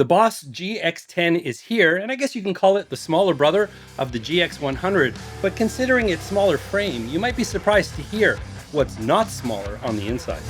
The Boss GX10 is here, and I guess you can call it the smaller brother of the GX100, but considering its smaller frame, you might be surprised to hear what's not smaller on the inside.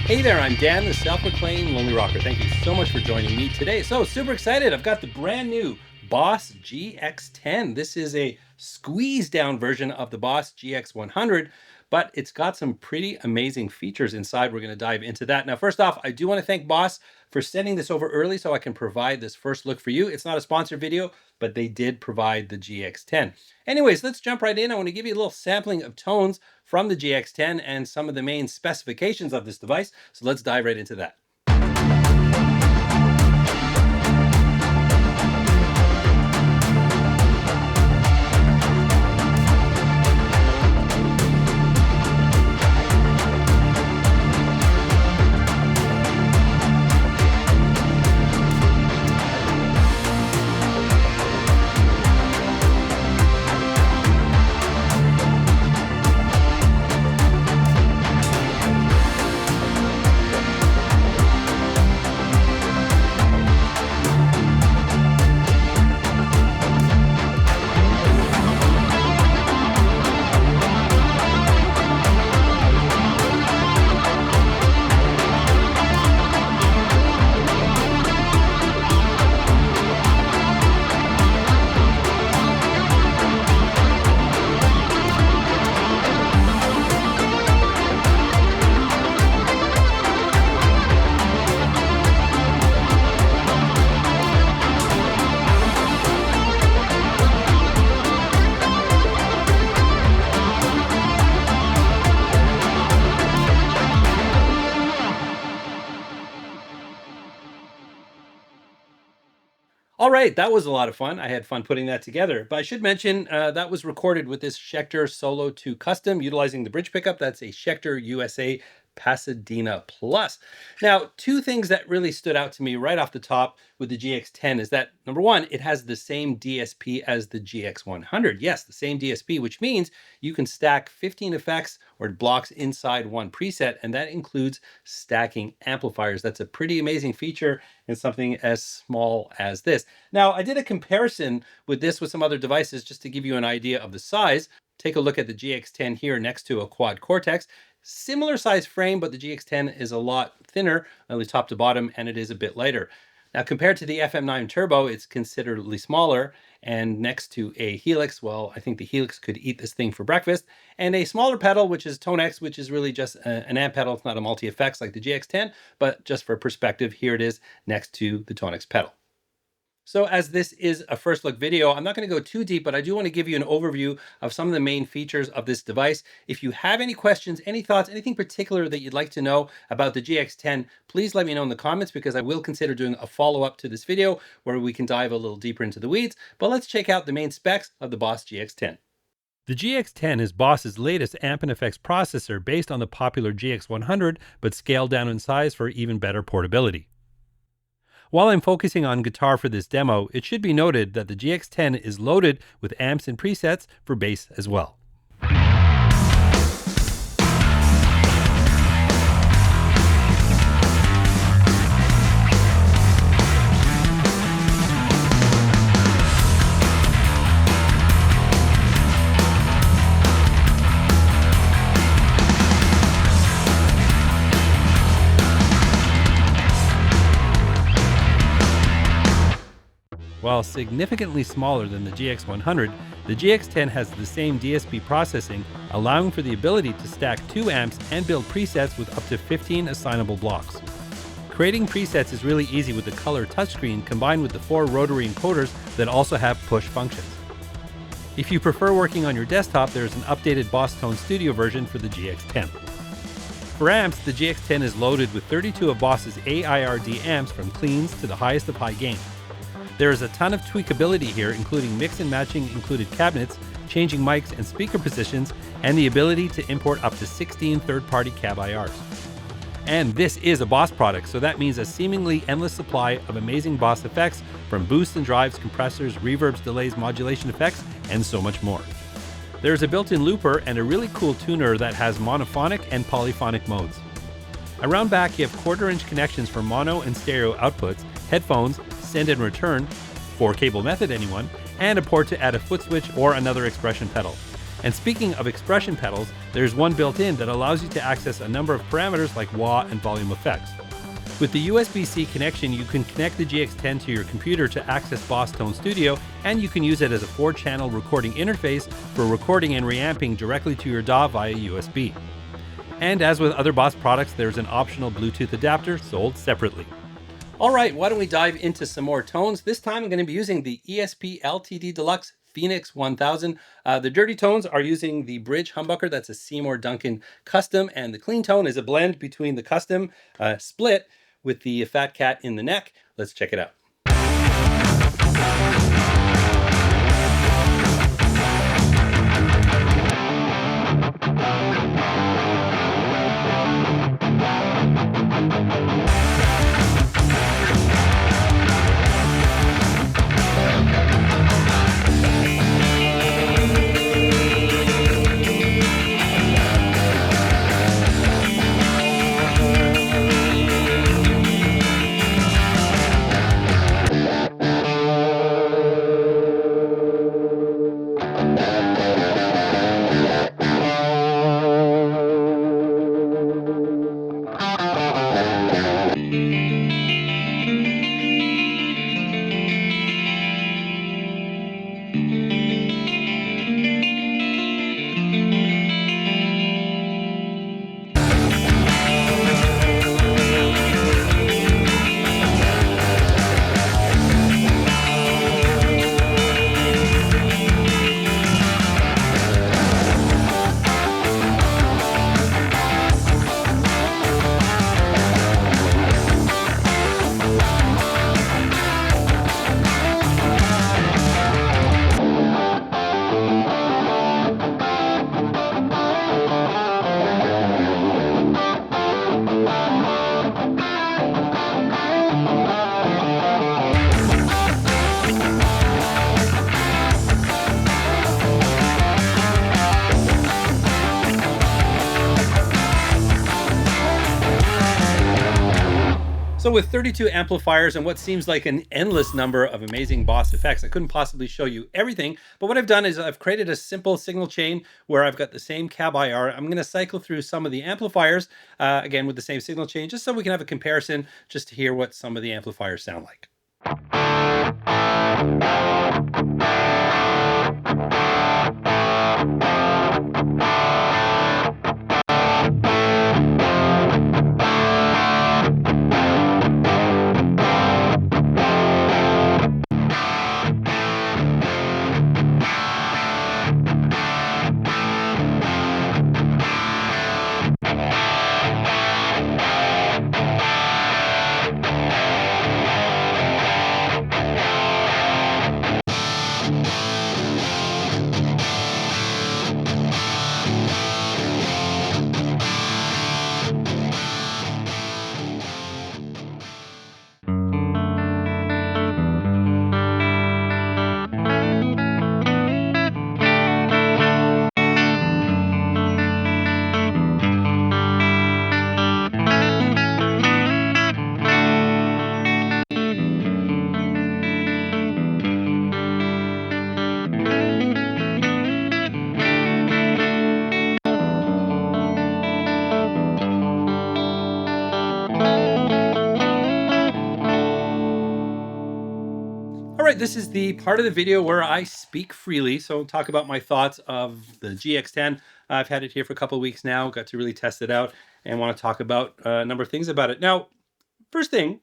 Hey there, I'm Dan, the self-proclaimed Lonely Rocker. Thank you so much for joining me today. So super excited, I've got the brand new Boss GX10. This is a squeezed down version of the Boss GX100, but it's got some pretty amazing features inside. We're going to dive into that. Now, first off, I do want to thank Boss for sending this over early so I can provide this first look for you. It's not a sponsored video, but they did provide the GX10. Anyways, let's jump right in. I want to give you a little sampling of tones from the GX10 and some of the main specifications of this device. So let's dive right into that. All right, that was a lot of fun. I had fun putting that together. But I should mention that was recorded with this Schecter Solo 2 Custom utilizing the bridge pickup. That's a Schecter USA Pasadena Plus. Now, two things that really stood out to me right off the top with the GX10 is that, number one, it has the same DSP as the GX100. Yes, the same DSP, which means you can stack 15 effects or blocks inside one preset, and that includes stacking amplifiers. That's a pretty amazing feature in something as small as this. Now, I did a comparison with this with some other devices just to give you an idea of the size. Take a look at the GX10 here next to a Quad Cortex. Similar size frame, but the GX10 is a lot thinner, only top to bottom, and it is a bit lighter. Now, compared to the FM9 Turbo, it's considerably smaller, and next to a Helix, well, I think the Helix could eat this thing for breakfast, and a smaller pedal, which is Tone X, which is really just an amp pedal. It's not a multi-effects like the GX10, but just for perspective, here it is next to the Tone X pedal. So as this is a first look video, I'm not going to go too deep, but I do want to give you an overview of some of the main features of this device. If you have any questions, any thoughts, anything particular that you'd like to know about the GX10, please let me know in the comments because I will consider doing a follow-up to this video where we can dive a little deeper into the weeds. But let's check out the main specs of the Boss GX10. The GX10 is Boss's latest amp and effects processor based on the popular GX100, but scaled down in size for even better portability. While I'm focusing on guitar for this demo, it should be noted that the GX10 is loaded with amps and presets for bass as well. While significantly smaller than the GX100, the GX10 has the same DSP processing, allowing for the ability to stack 2 amps and build presets with up to 15 assignable blocks. Creating presets is really easy with the color touchscreen combined with the 4 rotary encoders that also have push functions. If you prefer working on your desktop, there is an updated Boss Tone Studio version for the GX10. For amps, the GX10 is loaded with 32 of Boss's AIRD amps from cleans to the highest of high gain. There is a ton of tweakability here, including mix and matching included cabinets, changing mics and speaker positions, and the ability to import up to 16 third-party cab IRs. And this is a Boss product, so that means a seemingly endless supply of amazing Boss effects from boosts and drives, compressors, reverbs, delays, modulation effects, and so much more. There's a built-in looper and a really cool tuner that has monophonic and polyphonic modes. Around back, you have quarter-inch connections for mono and stereo outputs, headphones, send and return, for cable method anyone, and a port to add a foot switch or another expression pedal. And speaking of expression pedals, there's one built in that allows you to access a number of parameters like wah and volume effects. With the USB-C connection, you can connect the GX-10 to your computer to access Boss Tone Studio, and you can use it as a 4-channel recording interface for recording and reamping directly to your DAW via USB. And as with other Boss products, there's an optional Bluetooth adapter sold separately. All right, why don't we dive into some more tones? This time I'm going to be using the ESP LTD Deluxe Phoenix 1000. The dirty tones are using the bridge humbucker. That's a Seymour Duncan custom, and the clean tone is a blend between the custom split with the Fat Cat in the neck. Let's check it out. So with 32 amplifiers and what seems like an endless number of amazing Boss effects, I couldn't possibly show you everything, but what I've done is I've created a simple signal chain where I've got the same cab IR. I'm going to cycle through some of the amplifiers, again with the same signal chain, just so we can have a comparison, just to hear what some of the amplifiers sound like. All right, this is the part of the video where I speak freely. So talk about my thoughts of the GX-10. I've had it here for a couple of weeks now, got to really test it out and want to talk about a number of things about it. Now, first thing,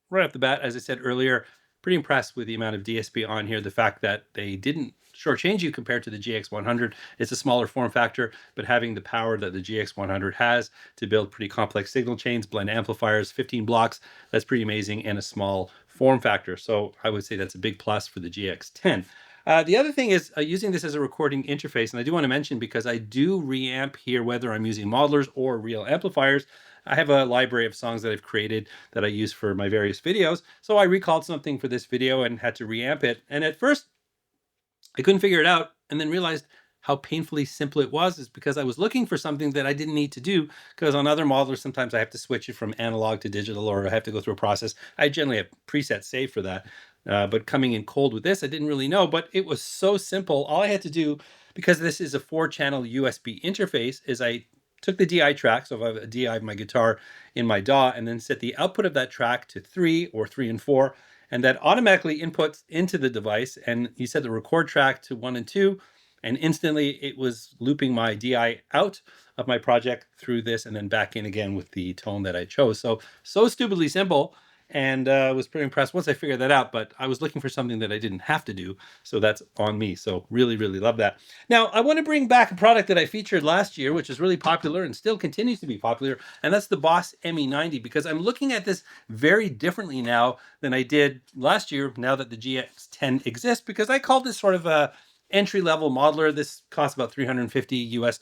right off the bat, as I said earlier, pretty impressed with the amount of DSP on here. The fact that they didn't shortchange you compared to the GX100. It's a smaller form factor, but having the power that the GX100 has to build pretty complex signal chains, blend amplifiers, 15 blocks, that's pretty amazing, and a small form factor. So I would say that's a big plus for the GX10. The other thing is using this as a recording interface, and I do want to mention, because I do reamp here whether I'm using modelers or real amplifiers. I have a library of songs that I've created that I use for my various videos. So I recalled something for this video and had to reamp it. And at first, I couldn't figure it out, and then realized how painfully simple it was is because I was looking for something that I didn't need to do, because on other modelers, sometimes I have to switch it from analog to digital, or I have to go through a process. I generally have presets saved for that. But coming in cold with this, I didn't really know, but it was so simple. All I had to do, because this is a 4-channel USB interface, is I took the DI track, so if I have a DI of my guitar in my DAW, and then set the output of that track to 3 or 3 and 4, and that automatically inputs into the device, and you set the record track to 1 and 2, and instantly it was looping my DI out of my project through this and then back in again with the tone that I chose. So stupidly simple, and I was pretty impressed once I figured that out, but I was looking for something that I didn't have to do, so that's on me. So really, really love that. Now, I want to bring back a product that I featured last year, which is really popular and still continues to be popular, and that's the Boss ME90, because I'm looking at this very differently now than I did last year, now that the GX-10 exists, because I called this sort of a entry-level modeler. This costs about $350 US,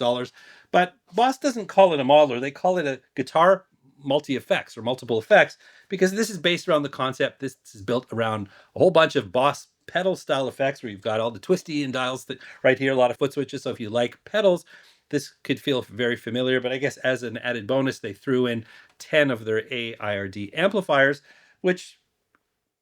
but Boss doesn't call it a modeler. They call it a guitar multi-effects or multiple effects, because this is based around the concept. This is built around a whole bunch of Boss pedal style effects, where you've got all the twisty and dials that right here, a lot of foot switches. So if you like pedals, this could feel very familiar, but I guess as an added bonus, they threw in 10 of their AIRD amplifiers, which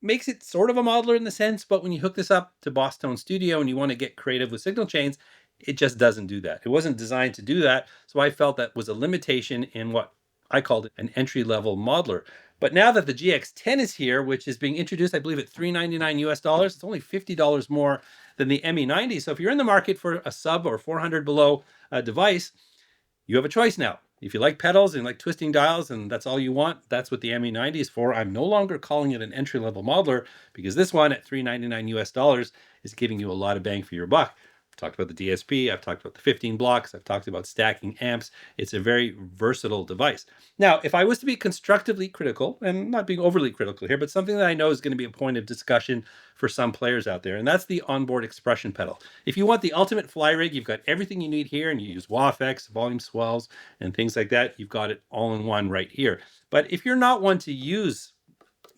makes it sort of a modeler in the sense, but when you hook this up to Boss Tone Studio and you want to get creative with signal chains, it just doesn't do that. It wasn't designed to do that, so I felt that was a limitation in what I called it an entry-level modeler. But now that the GX10 is here, which is being introduced, I believe, at $399 US, it's only $50 more than the ME90. So if you're in the market for a sub or 400 below device, you have a choice now. If you like pedals and like twisting dials and that's all you want, that's what the ME90 is for. I'm no longer calling it an entry-level modeler, because this one at $399 US is giving you a lot of bang for your buck. I've talked about the DSP, I've talked about the 15 blocks, I've talked about stacking amps. It's a very versatile device. Now, if I was to be constructively critical, and not being overly critical here, but something that I know is going to be a point of discussion for some players out there, and that's the onboard expression pedal. If you want the ultimate fly rig, you've got everything you need here, and you use wah effects, volume swells, and things like that, you've got it all in one right here. But if you're not one to use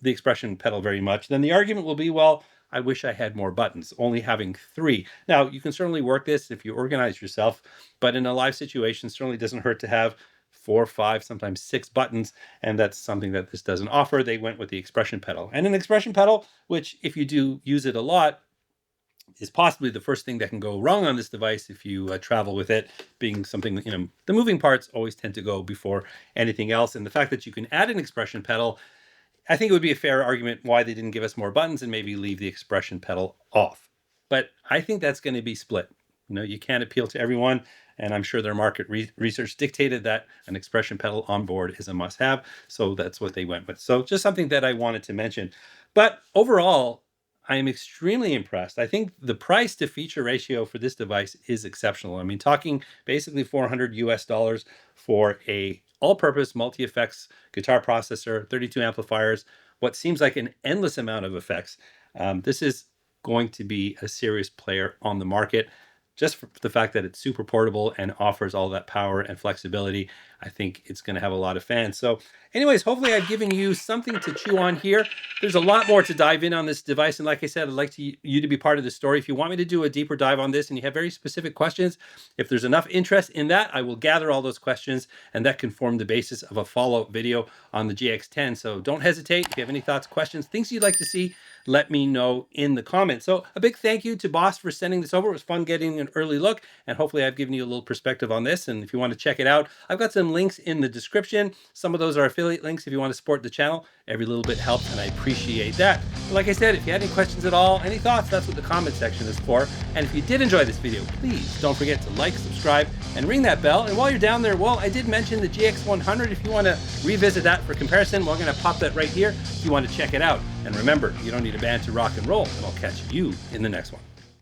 the expression pedal very much, then the argument will be, well, I wish I had more buttons, only having 3. Now, you can certainly work this if you organize yourself, but in a live situation, certainly doesn't hurt to have 4, 5, sometimes 6 buttons, and that's something that this doesn't offer. They went with the expression pedal. And an expression pedal, which if you do use it a lot, is possibly the first thing that can go wrong on this device if you travel with it, being something that, the moving parts always tend to go before anything else. And the fact that you can add an expression pedal, I think it would be a fair argument why they didn't give us more buttons and maybe leave the expression pedal off. But I think that's going to be split. You can't appeal to everyone, and I'm sure their market research dictated that an expression pedal on board is a must-have, so that's what they went with. So just something that I wanted to mention. But overall, I am extremely impressed. I think the price to feature ratio for this device is exceptional. I mean, talking basically $400 US for a all-purpose multi-effects guitar processor, 32 amplifiers, what seems like an endless amount of effects. This is going to be a serious player on the market. Just for the fact that it's super portable and offers all that power and flexibility, I think it's going to have a lot of fans. So anyways, hopefully I've given you something to chew on here. There's a lot more to dive in on this device. And like I said, I'd like you to be part of the story. If you want me to do a deeper dive on this and you have very specific questions, if there's enough interest in that, I will gather all those questions, and that can form the basis of a follow-up video on the GX10. So don't hesitate. If you have any thoughts, questions, things you'd like to see, let me know in the comments. So a big thank you to Boss for sending this over. It was fun getting an early look, and hopefully I've given you a little perspective on this. And if you want to check it out, I've got some links in the description. Some of those are affiliate links if you want to support the channel. Every little bit helps, and I appreciate that. But like I said, if you had any questions at all, any thoughts, that's what the comment section is for. And if you did enjoy this video, please don't forget to like, subscribe, and ring that bell. And while you're down there, well, I did mention the GX100. If you want to revisit that for comparison, we're going to pop that right here if you want to check it out. And remember, you don't need a band to rock and roll, and I'll catch you in the next one.